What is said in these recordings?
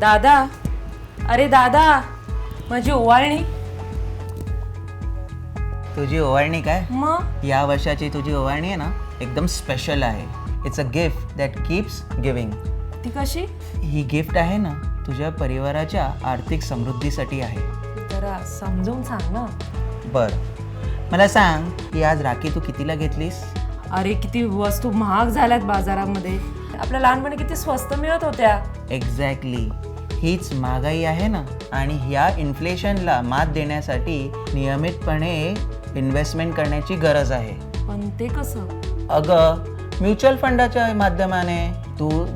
दादा, अरे दादा, माझी ओवाळणी. तुझी ओवाळणी काय? मग या वर्षाची तुझी ओवाळणी आहे ना एकदम स्पेशल आहे. It's a gift that keeps giving. ती कशी? ही गिफ्ट आहे ना तुझ्या परिवाराच्या आर्थिक समृद्धीसाठी आहे. जरा समजून सांग ना. बरं, मला सांग की आज राखी तू कितीला घेतलीस? अरे किती वस्तू महाग झाल्यात बाजारामध्ये. आपल्या लहानपणी किती स्वस्त मिळत होत्या. एक्झॅक्टली, हीच महागाई आहे ना. आणि ह्या इन्फ्लेशनला मात देण्यासाठी नियमितपणे इन्व्हेस्टमेंट करण्याची गरज आहे. पण ते कसं? अगं, म्युच्युअल फंडाच्या माध्यमाने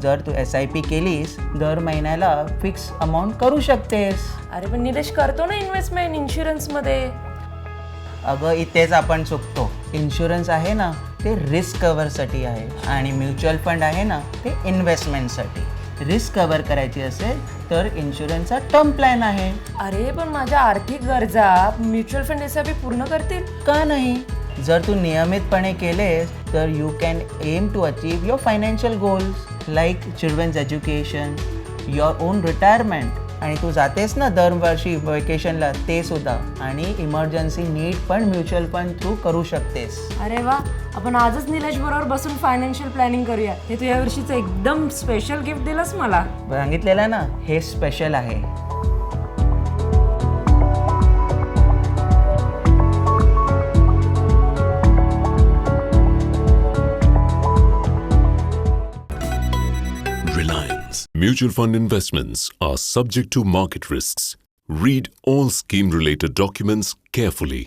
जर तू SIP केलीस दर महिन्याला फिक्स अमाऊंट करू शकतेस. अरे पण निलेश करतो ना इन्व्हेस्टमेंट इन्शुरन्समध्ये. अगं, इथेच आपण चुकतो. इन्शुरन्स आहे ना ते रिस्क कव्हरसाठी आहे आणि म्युच्युअल फंड आहे ना ते इन्व्हेस्टमेंटसाठी. रिस्क कव्हर करायची असेल तर इन्शुरन्सचा टर्म प्लॅन आहे. अरे पण माझ्या आर्थिक गरजा म्युच्युअल फंड SIP पूर्ण करतील का नाही? जर तू नियमितपणे केलेस तर you can aim to achieve your financial goals like children's education, your own retirement. आणि तू जातेस ना दरवर्षी वेकेशनला ते सुद्धा. आणि इमर्जन्सी नीड पण म्युच्युअल फंड थ्रू करू शकतेस. अरे वा, आपण आजच निलेश बरोबर बसून फायनान्शियल प्लॅनिंग करूया. हे तू या वर्षीचं एकदम स्पेशल गिफ्ट दिलंस मला. सांगितलेलं ना हे स्पेशल आहे. Reliance. Mutual fund investments are subject to market risks. Read all scheme related documents carefully.